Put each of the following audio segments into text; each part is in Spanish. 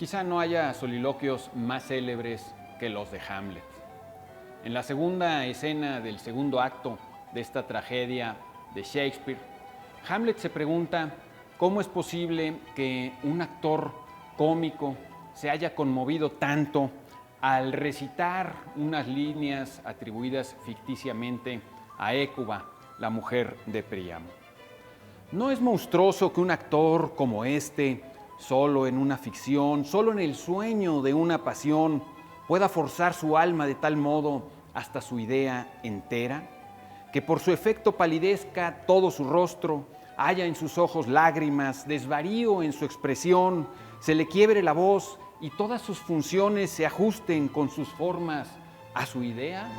Quizá no haya soliloquios más célebres que los de Hamlet. En la segunda escena del segundo acto de esta tragedia de Shakespeare, Hamlet se pregunta cómo es posible que un actor cómico se haya conmovido tanto al recitar unas líneas atribuidas ficticiamente a Hécuba, la mujer de Príamo. ¿No es monstruoso que un actor como este, solo en una ficción, solo en el sueño de una pasión, pueda forzar su alma de tal modo hasta su idea entera? Que por su efecto palidezca todo su rostro, haya en sus ojos lágrimas, desvarío en su expresión, se le quiebre la voz y todas sus funciones se ajusten con sus formas a su idea.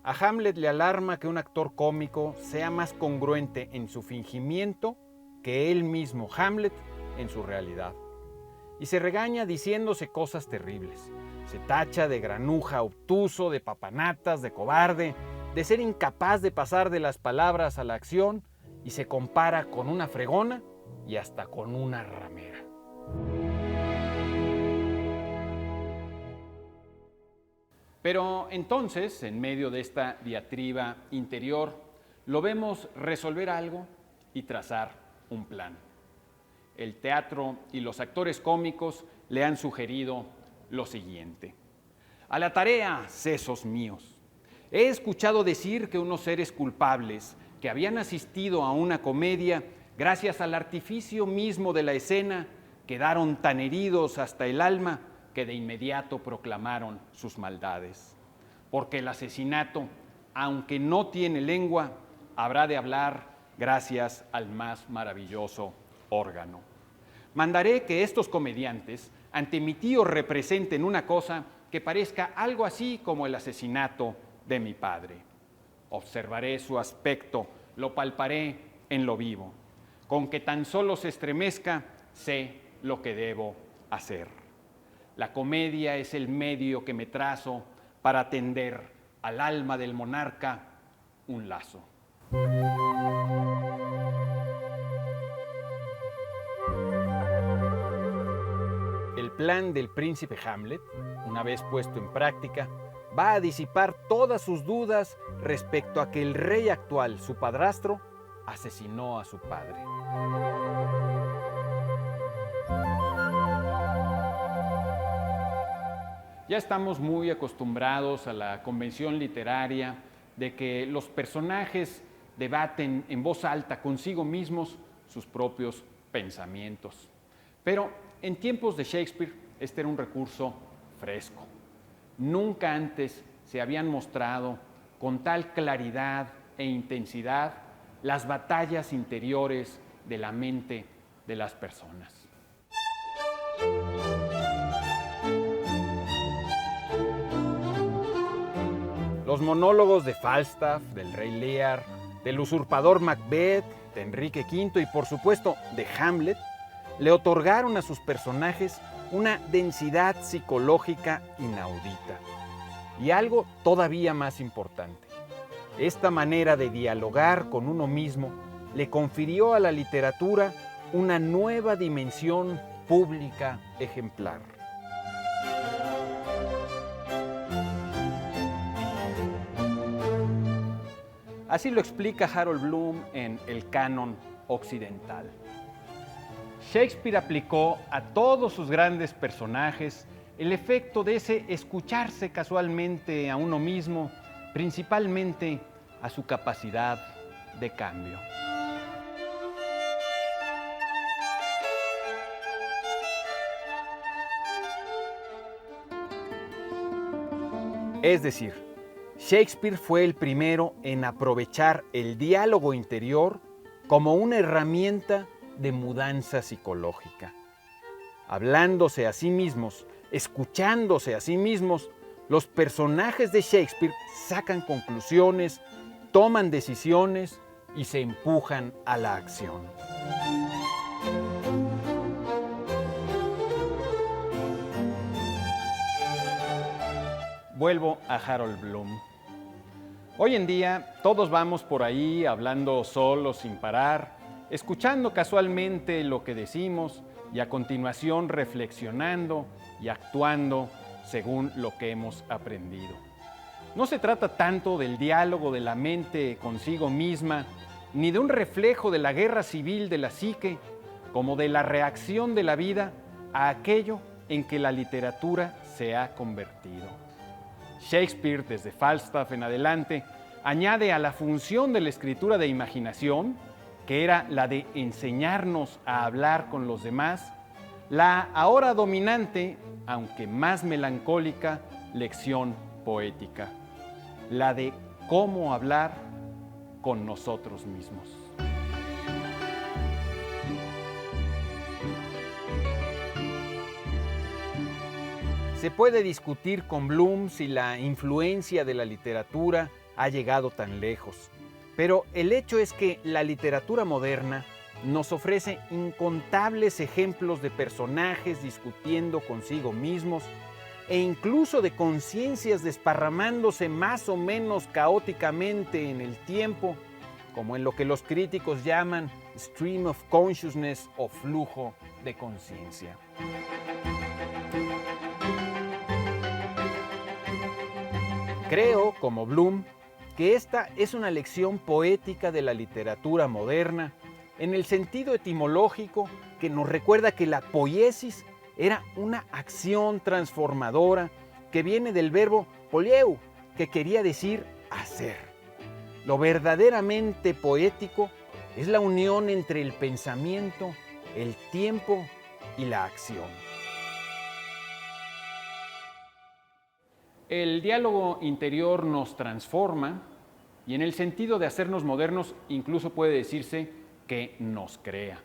A Hamlet le alarma que un actor cómico sea más congruente en su fingimiento que él mismo, Hamlet, en su realidad. Y se regaña diciéndose cosas terribles. Se tacha de granuja, obtuso, de papanatas, de cobarde, de ser incapaz de pasar de las palabras a la acción y se compara con una fregona y hasta con una ramera. Pero entonces, en medio de esta diatriba interior, lo vemos resolver algo y trazar un plan. El teatro y los actores cómicos le han sugerido lo siguiente: a la tarea, sesos míos. He escuchado decir que unos seres culpables que habían asistido a una comedia, gracias al artificio mismo de la escena, quedaron tan heridos hasta el alma que de inmediato proclamaron sus maldades. Porque el asesinato, aunque no tiene lengua, habrá de hablar gracias al más maravilloso órgano. Mandaré que estos comediantes ante mi tío representen una cosa que parezca algo así como el asesinato de mi padre. Observaré su aspecto, lo palparé en lo vivo. Con que tan solo se estremezca, sé lo que debo hacer. La comedia es el medio que me trazo para tender al alma del monarca un lazo. El plan del príncipe Hamlet, una vez puesto en práctica, va a disipar todas sus dudas respecto a que el rey actual, su padrastro, asesinó a su padre. Ya estamos muy acostumbrados a la convención literaria de que los personajes debaten en voz alta consigo mismos sus propios pensamientos. Pero en tiempos de Shakespeare este era un recurso fresco. Nunca antes se habían mostrado con tal claridad e intensidad las batallas interiores de la mente de las personas. Los monólogos de Falstaff, del rey Lear, del usurpador Macbeth, de Enrique V y por supuesto de Hamlet, le otorgaron a sus personajes una densidad psicológica inaudita. Y algo todavía más importante: esta manera de dialogar con uno mismo le confirió a la literatura una nueva dimensión pública ejemplar. Así lo explica Harold Bloom en El Canon Occidental. Shakespeare aplicó a todos sus grandes personajes el efecto de ese escucharse casualmente a uno mismo, principalmente a su capacidad de cambio. Es decir, Shakespeare fue el primero en aprovechar el diálogo interior como una herramienta de mudanza psicológica. Hablándose a sí mismos, escuchándose a sí mismos, los personajes de Shakespeare sacan conclusiones, toman decisiones y se empujan a la acción. Vuelvo a Harold Bloom. Hoy en día todos vamos por ahí hablando solos sin parar, escuchando casualmente lo que decimos y a continuación reflexionando y actuando según lo que hemos aprendido. No se trata tanto del diálogo de la mente consigo misma, ni de un reflejo de la guerra civil de la psique, como de la reacción de la vida a aquello en que la literatura se ha convertido. Shakespeare, desde Falstaff en adelante, añade a la función de la escritura de imaginación, que era la de enseñarnos a hablar con los demás, la ahora dominante, aunque más melancólica, lección poética, la de cómo hablar con nosotros mismos. Se puede discutir con Bloom si la influencia de la literatura ha llegado tan lejos, pero el hecho es que la literatura moderna nos ofrece incontables ejemplos de personajes discutiendo consigo mismos e incluso de conciencias desparramándose más o menos caóticamente en el tiempo, como en lo que los críticos llaman stream of consciousness o flujo de conciencia. Creo, como Bloom, que esta es una lección poética de la literatura moderna, en el sentido etimológico que nos recuerda que la poiesis era una acción transformadora que viene del verbo polieu, que quería decir hacer. Lo verdaderamente poético es la unión entre el pensamiento, el tiempo y la acción. El diálogo interior nos transforma y en el sentido de hacernos modernos incluso puede decirse que nos crea.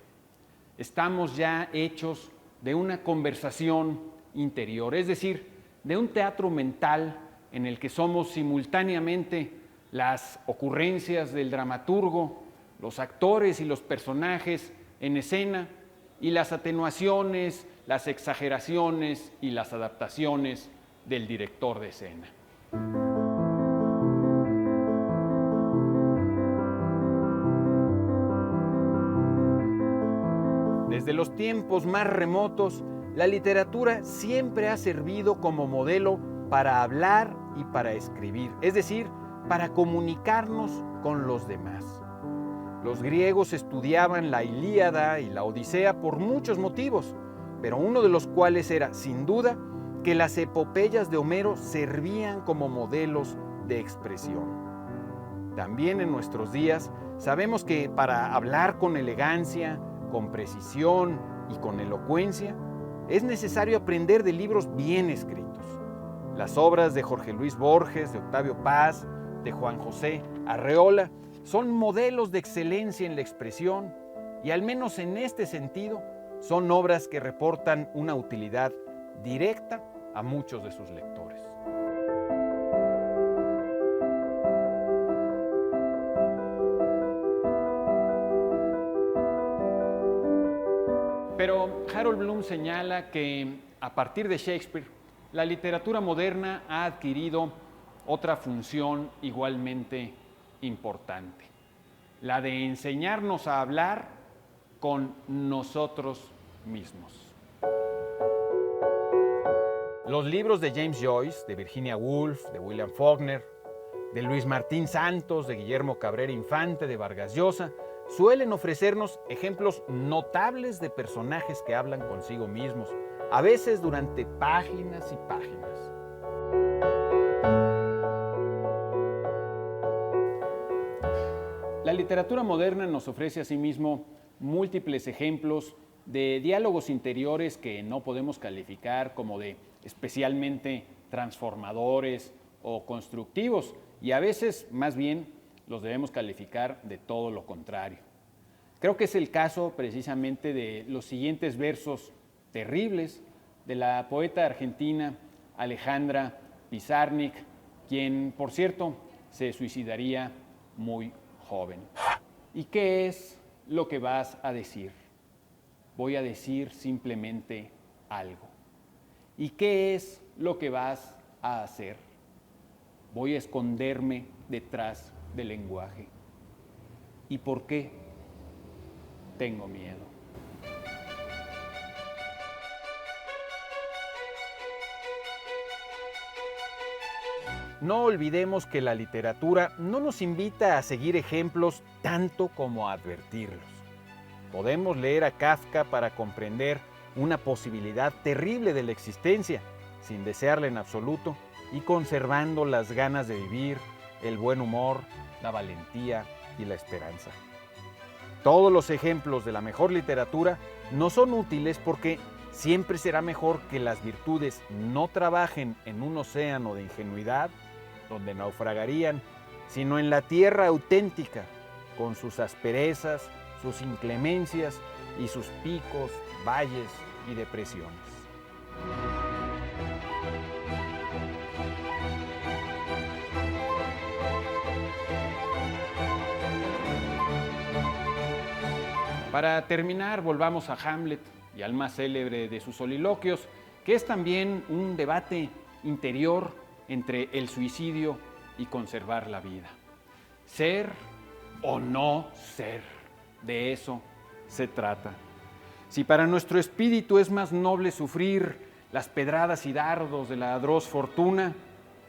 Estamos ya hechos de una conversación interior, es decir, de un teatro mental en el que somos simultáneamente las ocurrencias del dramaturgo, los actores y los personajes en escena y las atenuaciones, las exageraciones y las adaptaciones del director de escena. Desde los tiempos más remotos, la literatura siempre ha servido como modelo para hablar y para escribir, es decir, para comunicarnos con los demás. Los griegos estudiaban la Ilíada y la Odisea por muchos motivos, pero uno de los cuales era, sin duda, que las epopeyas de Homero servían como modelos de expresión. También en nuestros días sabemos que para hablar con elegancia, con precisión y con elocuencia, es necesario aprender de libros bien escritos. Las obras de Jorge Luis Borges, de Octavio Paz, de Juan José Arreola, son modelos de excelencia en la expresión y, al menos en este sentido, son obras que reportan una utilidad directa a muchos de sus lectores. Pero Harold Bloom señala que a partir de Shakespeare, la literatura moderna ha adquirido otra función igualmente importante, la de enseñarnos a hablar con nosotros mismos. Los libros de James Joyce, de Virginia Woolf, de William Faulkner, de Luis Martín Santos, de Guillermo Cabrera Infante, de Vargas Llosa, suelen ofrecernos ejemplos notables de personajes que hablan consigo mismos, a veces durante páginas y páginas. La literatura moderna nos ofrece asimismo múltiples ejemplos de diálogos interiores que no podemos calificar como de especialmente transformadores o constructivos, y a veces más bien los debemos calificar de todo lo contrario. Creo que es el caso precisamente de los siguientes versos terribles de la poeta argentina Alejandra Pizarnik, quien, por cierto, se suicidaría muy joven. ¿Y qué es lo que vas a decir? Voy a decir simplemente algo. ¿Y qué es lo que vas a hacer? Voy a esconderme detrás del lenguaje. ¿Y por qué? tengo miedo. No olvidemos que la literatura no nos invita a seguir ejemplos tanto como a advertirlos. Podemos leer a Kafka para comprender una posibilidad terrible de la existencia, sin desearla en absoluto y conservando las ganas de vivir, el buen humor, la valentía y la esperanza. Todos los ejemplos de la mejor literatura no son útiles porque siempre será mejor que las virtudes no trabajen en un océano de ingenuidad donde naufragarían, sino en la tierra auténtica, con sus asperezas, sus inclemencias y sus picos, valles y depresiones. Para terminar, volvamos a Hamlet y al más célebre de sus soliloquios, que es también un debate interior entre el suicidio y conservar la vida. Ser o no ser, de eso se trata. Si para nuestro espíritu es más noble sufrir las pedradas y dardos de la atroz fortuna,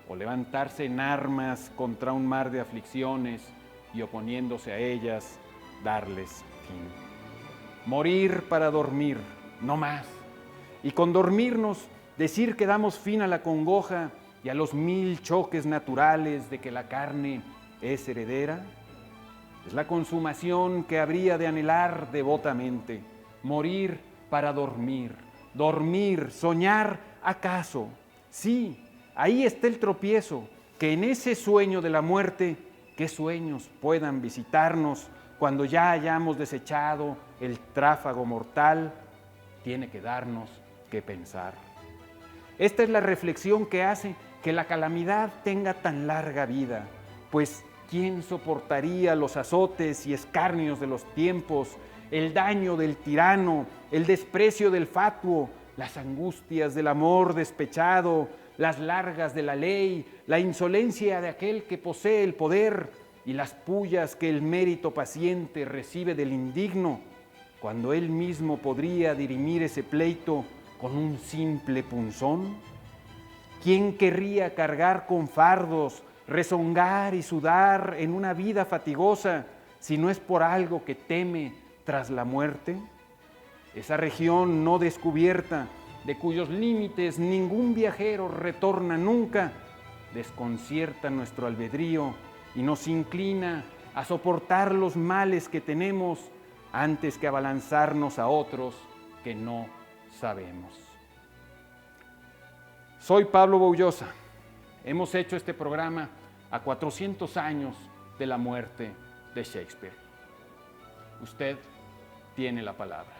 o levantarse en armas contra un mar de aflicciones y oponiéndose a ellas, darles fin. Morir para dormir, no más. Y con dormirnos, decir que damos fin a la congoja y a los 1000 choques naturales de que la carne es heredera. Es la consumación que habría de anhelar devotamente. Morir para dormir. Dormir, soñar, ¿acaso? Sí, ahí está el tropiezo, que en ese sueño de la muerte, ¿qué sueños puedan visitarnos cuando ya hayamos desechado el tráfago mortal? Tiene que darnos que pensar. Esta es la reflexión que hace que la calamidad tenga tan larga vida, pues ¿quién soportaría los azotes y escarnios de los tiempos, el daño del tirano, el desprecio del fatuo, las angustias del amor despechado, las largas de la ley, la insolencia de aquel que posee el poder y las pullas que el mérito paciente recibe del indigno, cuando él mismo podría dirimir ese pleito con un simple punzón? ¿Quién querría cargar con fardos, rezongar y sudar en una vida fatigosa si no es por algo que teme tras la muerte? Esa región no descubierta, de cuyos límites ningún viajero retorna nunca, desconcierta nuestro albedrío y nos inclina a soportar los males que tenemos antes que abalanzarnos a otros que no sabemos. Soy Pablo Boullosa. Hemos hecho este programa a 400 años de la muerte de Shakespeare. Usted tiene la palabra.